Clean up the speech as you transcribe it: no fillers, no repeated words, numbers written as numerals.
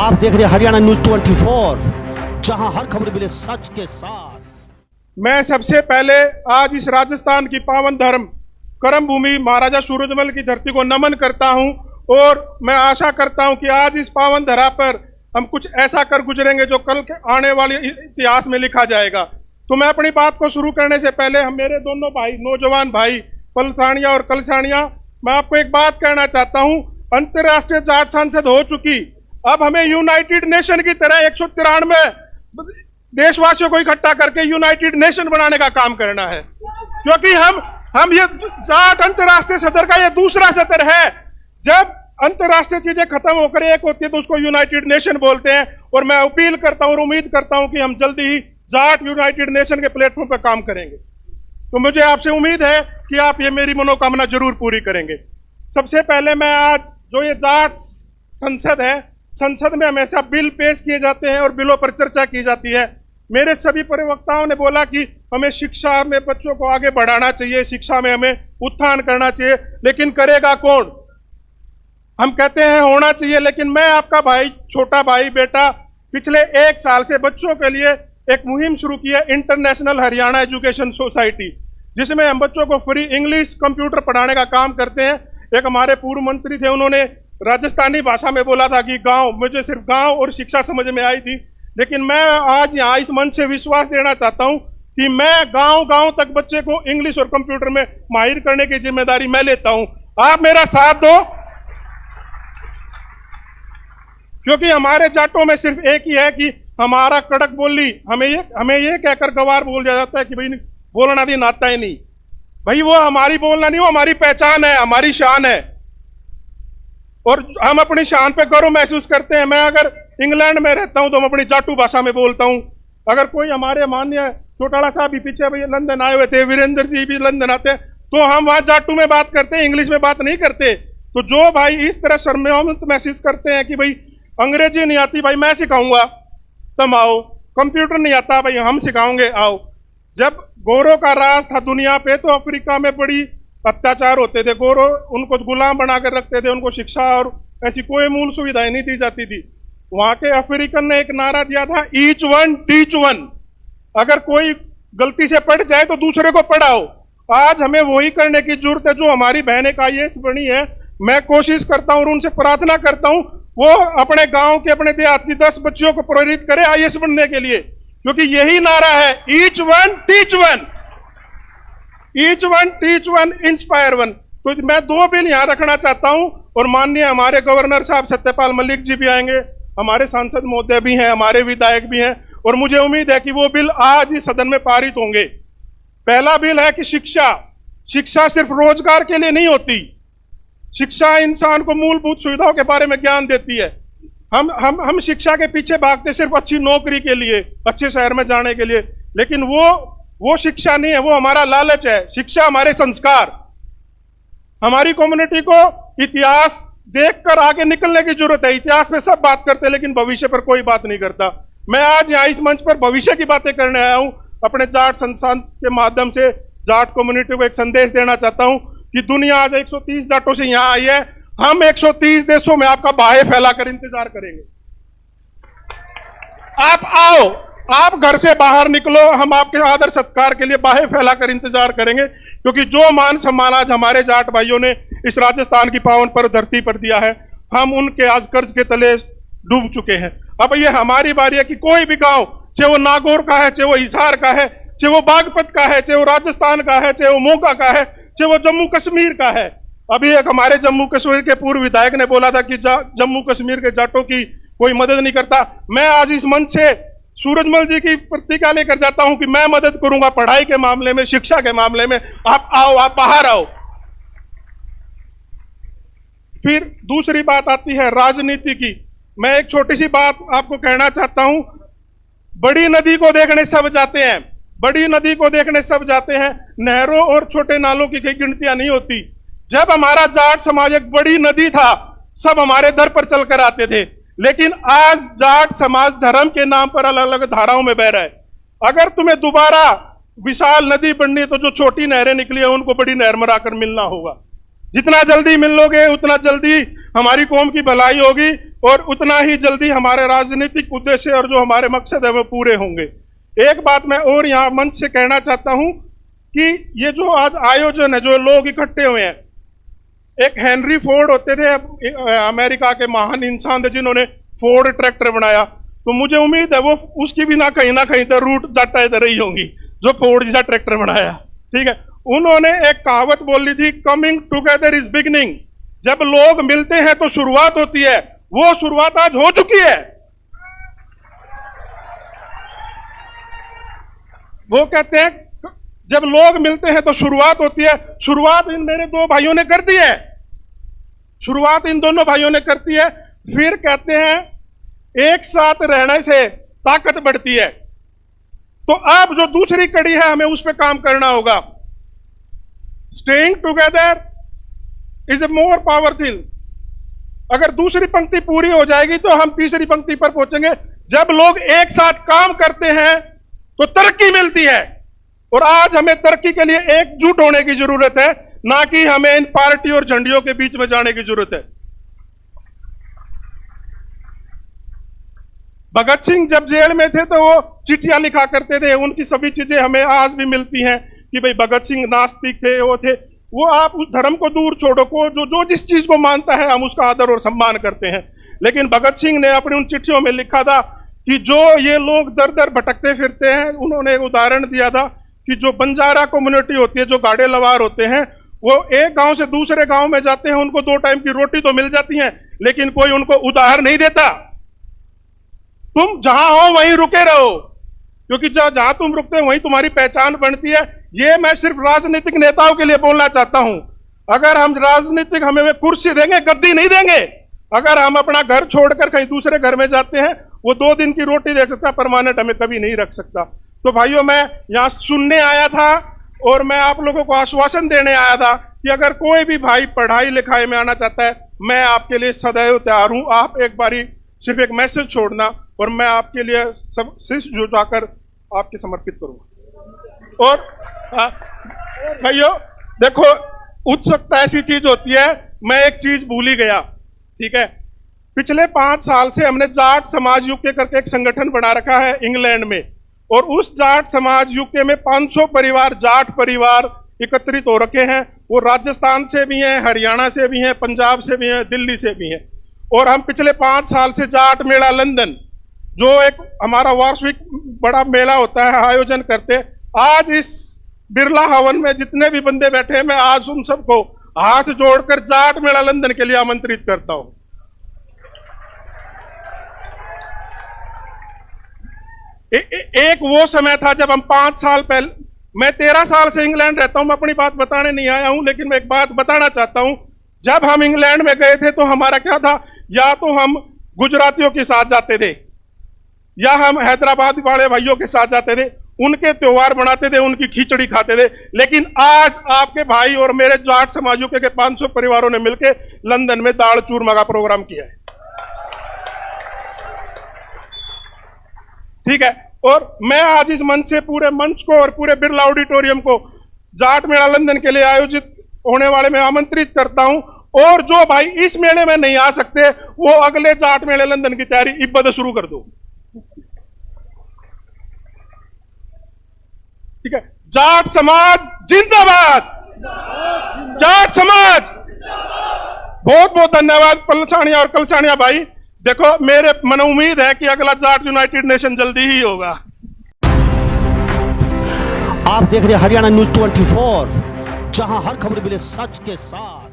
आप देख रहे हैं हरियाणा न्यूज 24, जहां हर खबर मिले सच के साथ। मैं सबसे पहले आज इस राजस्थान की पावन धर्म कर्म भूमि महाराजा सूरजमल की धरती को नमन करता हूं और मैं आशा करता हूं कि आज इस पावन धरा पर हम कुछ ऐसा कर गुजरेंगे जो कल के आने वाले इतिहास में लिखा जाएगा। तो मैं अपनी बात को शुरू करने से पहले हम मेरे दोनों भाई, नौजवान भाई पलसानिया और कलसानिया, मैं आपको एक बात कहना चाहता हूं। अंतर्राष्ट्रीय जाट संसद हो चुकी, अब हमें यूनाइटेड नेशन की तरह 193 देशवासियों को इकट्ठा करके यूनाइटेड नेशन बनाने का काम करना है, क्योंकि हम ये जाट अंतर्राष्ट्रीय सदर का ये दूसरा सदर है। जब अंतर्राष्ट्रीय चीजें खत्म होकर एक होती है तो उसको यूनाइटेड नेशन बोलते हैं। और मैं अपील करता हूं और उम्मीद करता हूं कि हम जल्दी ही जाट यूनाइटेड नेशन के प्लेटफॉर्म पर काम करेंगे। तो मुझे आपसे उम्मीद है कि आप ये मेरी मनोकामना जरूर पूरी करेंगे। सबसे पहले मैं आज जो ये जाट संसद है, संसद में हमेशा बिल पेश किए जाते हैं और बिलों पर चर्चा की जाती है। मेरे सभी प्रवक्ताओं ने बोला कि हमें शिक्षा में बच्चों को आगे बढ़ाना चाहिए, शिक्षा में हमें उत्थान करना चाहिए, लेकिन करेगा कौन? हम कहते हैं होना चाहिए, लेकिन मैं आपका भाई, छोटा भाई, बेटा पिछले 1 साल से बच्चों के लिए एक मुहिम शुरू की है, इंटरनेशनल हरियाणा एजुकेशन सोसाइटी, जिसमें हम बच्चों को फ्री इंग्लिश कंप्यूटर पढ़ाने का काम करते हैं। एक हमारे पूर्व मंत्री थे, उन्होंने राजस्थानी भाषा में बोला था कि गांव, मुझे सिर्फ गांव और शिक्षा समझ में आई थी, लेकिन मैं आज यहाँ इस मंच से विश्वास देना चाहता हूँ कि मैं गांव तक बच्चे को इंग्लिश और कंप्यूटर में माहिर करने की जिम्मेदारी मैं लेता हूँ। आप मेरा साथ दो, क्योंकि हमारे जाटों में सिर्फ एक ही है कि हमारा कड़क बोली, हमें ये कहकर गवार बोल जाता है कि भाई बोलना दिन आता ही नहीं। भाई वो हमारी बोलना नहीं, वो हमारी पहचान है, हमारी शान है, और हम अपनी शान पे गर्व महसूस करते हैं। मैं अगर इंग्लैंड में रहता हूं तो हम अपनी जाटू भाषा में बोलता हूं। अगर कोई हमारे माननीय चौटाला साहब भी पीछे भाई लंदन आए हुए थे, वीरेंद्र जी भी लंदन आते हैं, तो हम वहां जाटू में बात करते हैं, इंग्लिश में बात नहीं करते। तो जो भाई इस तरह शर्मिंदा महसूस करते हैं कि भाई अंग्रेजी नहीं आती, भाई मैं सिखाऊंगा, तुम आओ। कंप्यूटर नहीं आता, भाई हम सिखाओगे, आओ। जब गोरों का राज था दुनिया पे तो अफ्रीका में बड़ी अत्याचार होते थे, गोरों उनको गुलाम बनाकर रखते थे, उनको शिक्षा और ऐसी कोई मूल सुविधाएं नहीं दी जाती थी। वहां के अफ्रीकन ने एक नारा दिया था, ईच वन टीच वन। अगर कोई गलती से पढ़ जाए तो दूसरे को पढ़ाओ। आज हमें वही करने की जरूरत है जो हमारी बहनें का IAS बनी है। मैं कोशिश करता हूं और उनसे प्रार्थना करता हूं वो अपने गांव के, अपने देहात की 10 बच्चियों को प्रेरित करे IAS बनने के लिए, क्योंकि यही नारा है, each one teach one, each one teach one, inspire one. तो मैं 2 बिल यहां रखना चाहता हूं और माननीय हमारे गवर्नर साहब सत्यपाल मलिक जी भी आएंगे, हमारे सांसद महोदय भी हैं, हमारे विधायक भी हैं, और मुझे उम्मीद है कि वो बिल आज ही सदन में पारित होंगे। पहला बिल है कि शिक्षा सिर्फ रोजगार के लिए नहीं होती, शिक्षा इंसान को मूलभूत सुविधाओं के बारे में ज्ञान देती है। हम शिक्षा के पीछे भागते सिर्फ अच्छी नौकरी के लिए, अच्छे शहर में जाने के लिए, लेकिन वो शिक्षा नहीं है, वो हमारा लालच है। शिक्षा हमारे संस्कार, हमारी कम्युनिटी को इतिहास देखकर आगे निकलने की जरूरत है। इतिहास पे सब बात करते हैं लेकिन भविष्य पर कोई बात नहीं करता। मैं आज यहाँ इस मंच पर भविष्य की बातें करने आया हूँ। अपने जाट संस्थान के माध्यम से जाट कम्युनिटी को एक संदेश देना चाहता हूँ कि दुनिया आज 130 जाटों से यहाँ आई है, हम 130 देशों में आपका बाहे फैलाकर इंतजार करेंगे। आप आओ, आप घर से बाहर निकलो, हम आपके आदर सत्कार के लिए बाहे फैलाकर इंतजार करेंगे, क्योंकि जो मान सम्मान आज हमारे जाट भाइयों ने इस राजस्थान की पावन पर धरती पर दिया है, हम उनके आज कर्ज के तले डूब चुके हैं। अब ये हमारी बारी है कि कोई भी गांव, चाहे वो नागौर का है, चाहे वो हिसार का है, चाहे वो बागपत का है, चाहे वो राजस्थान का है, चाहे वो मोगा का है, चाहे वो जम्मू कश्मीर का है। अभी एक हमारे जम्मू कश्मीर के पूर्व विधायक ने बोला था कि जम्मू कश्मीर के जाटों की कोई मदद नहीं करता। मैं आज इस मंच से सूरजमल जी की प्रतिज्ञा लेकर जाता हूं कि मैं मदद करूंगा पढ़ाई के मामले में, शिक्षा के मामले में। आप आओ, आप बाहर आओ। फिर दूसरी बात आती है राजनीति की। मैं एक छोटी सी बात आपको कहना चाहता हूं। बड़ी नदी को देखने सब जाते हैं, बड़ी नदी को देखने सब जाते हैं, नहरों और छोटे नालों की कई गिनतियां नहीं होती। जब हमारा जाट समाज एक बड़ी नदी था, सब हमारे दर पर चलकर आते थे, लेकिन आज जाट समाज धर्म के नाम पर अलग अलग धाराओं में बह रहा है। अगर तुम्हें दोबारा विशाल नदी बननी है तो जो छोटी नहरें निकली है उनको बड़ी नहर में आकर मिलना होगा। जितना जल्दी मिल लोगे उतना जल्दी हमारी कौम की भलाई होगी। और उतना ही जल्दी हमारे राजनीतिक उद्देश्य और जो हमारे मकसद है वो पूरे होंगे। एक बात मैं और यहाँ मंच से कहना चाहता हूं कि ये जो आज आयोजन है, जो लोग इकट्ठे हुए हैं, एक हेनरी फोर्ड होते थे, अमेरिका के महान इंसान थे जिन्होंने फोर्ड ट्रैक्टर बनाया, तो मुझे उम्मीद है वो उसकी भी ना कहीं तो रूट जाटा इधर ही होंगी जो फोर्ड जैसा ट्रैक्टर बनाया। ठीक है, उन्होंने एक कहावत बोली थी, कमिंग टुगेदर इज बिगिनिंग। जब लोग मिलते हैं तो शुरुआत होती है, वो शुरुआत आज हो चुकी है। वो कहते हैं जब लोग मिलते हैं तो शुरुआत होती है। शुरुआत इन मेरे दो भाइयों ने कर दी है, शुरुआत इन दोनों भाइयों ने कर दी है। फिर कहते हैं एक साथ रहने से ताकत बढ़ती है। तो अब जो दूसरी कड़ी है हमें उस पर काम करना होगा। Staying together is a more powerful. अगर दूसरी पंक्ति पूरी हो जाएगी तो हम तीसरी पंक्ति पर पहुंचेंगे। जब लोग एक साथ काम करते हैं तो तरक्की मिलती है, और आज हमें तरक्की के लिए एकजुट होने की जरूरत है, ना कि हमें इन पार्टी और झंडियों के बीच में जाने की जरूरत है। भगत सिंह जब जेल में थे तो वो चिट्ठियां लिखा करते थे, उनकी सभी चीजें हमें आज भी मिलती हैं कि भाई भगत सिंह नास्तिक थे, वो थे। वो आप उस धर्म को दूर छोड़ो, को जो जिस चीज को मानता है हम उसका आदर और सम्मान करते हैं। लेकिन भगत सिंह ने अपनी उन चिट्ठियों में लिखा था कि जो ये लोग दर दर भटकते फिरते हैं, उन्होंने एक उदाहरण दिया था कि जो बंजारा कम्युनिटी होती है, जो गाड़े लवार होते हैं, वो एक गांव से दूसरे गांव में जाते हैं, उनको 2 टाइम की रोटी तो मिल जाती है, लेकिन कोई उनको उधार नहीं देता। तुम जहां हो वहीं रुके रहो, क्योंकि जहां तुम रुकते हो वहीं तुम्हारी पहचान बनती है। ये मैं सिर्फ राजनीतिक नेताओं के लिए बोलना चाहता हूं। अगर हम राजनीतिक हमें वे कुर्सी देंगे, गद्दी नहीं देंगे। अगर हम अपना घर छोड़कर कहीं दूसरे घर में जाते हैं, वो 2 दिन की रोटी दे सकता, परमानेंट हमें कभी नहीं रख सकता। तो भाइयों, मैं यहां सुनने आया था और मैं आप लोगों को आश्वासन देने आया था कि अगर कोई भी भाई पढ़ाई लिखाई में आना चाहता है, मैं आपके लिए सदैव तैयार हूं। आप एक बारी सिर्फ एक मैसेज छोड़ना और मैं आपके लिए सब शीश झुकाकर आपके समर्पित करूंगा। और भाइयों देखो, उत्सुकता ऐसी चीज होती है, मैं एक चीज भूल ही गया। ठीक है, पिछले 5 साल से हमने जाट समाज यूके करके एक संगठन बना रखा है इंग्लैंड में, और उस जाट समाज यूके में 500 परिवार, जाट परिवार एकत्रित हो रखे हैं। वो राजस्थान से भी हैं, हरियाणा से भी हैं, पंजाब से भी हैं, दिल्ली से भी हैं। और हम पिछले 5 साल से जाट मेला लंदन, जो एक हमारा वार्षिक बड़ा मेला होता है, आयोजन करते। आज इस बिरला हवन में जितने भी बंदे बैठे हैं, मैं आज उन सबको हाथ जोड़कर जाट मेला लंदन के लिए आमंत्रित करता हूं। एक वो समय था जब हम 5 साल पहले, मैं 13 साल से इंग्लैंड रहता हूं, मैं अपनी बात बताने नहीं आया हूं, लेकिन मैं एक बात बताना चाहता हूं। जब हम इंग्लैंड में गए थे तो हमारा क्या था, या तो हम गुजरातियों के साथ जाते थे, या हम हैदराबाद वाले भाइयों के साथ जाते थे, उनके त्योहार बनाते थे, उनकी खिचड़ी खाते थे। लेकिन आज आपके भाई और मेरे जाट समाजों के 500 परिवारों ने मिलकर लंदन में दाल चूरमा का प्रोग्राम किया है। ठीक है, और मैं आज इस मंच से पूरे मंच को और पूरे बिरला ऑडिटोरियम को जाट मेला लंदन के लिए आयोजित होने वाले में आमंत्रित करता हूं। और जो भाई इस मेले में नहीं आ सकते, वो अगले जाट मेले लंदन की तैयारी इब्बत शुरू कर दो। ठीक है, जाट समाज जिंदाबाद, जाट समाज। बहुत बहुत धन्यवाद पलसानिया और कलसानिया भाई। देखो, मेरे मन उम्मीद है कि अगला जाट यूनाइटेड नेशन जल्दी ही होगा। आप देख रहे हैं हरियाणा न्यूज 24, जहां हर खबर मिले सच के साथ।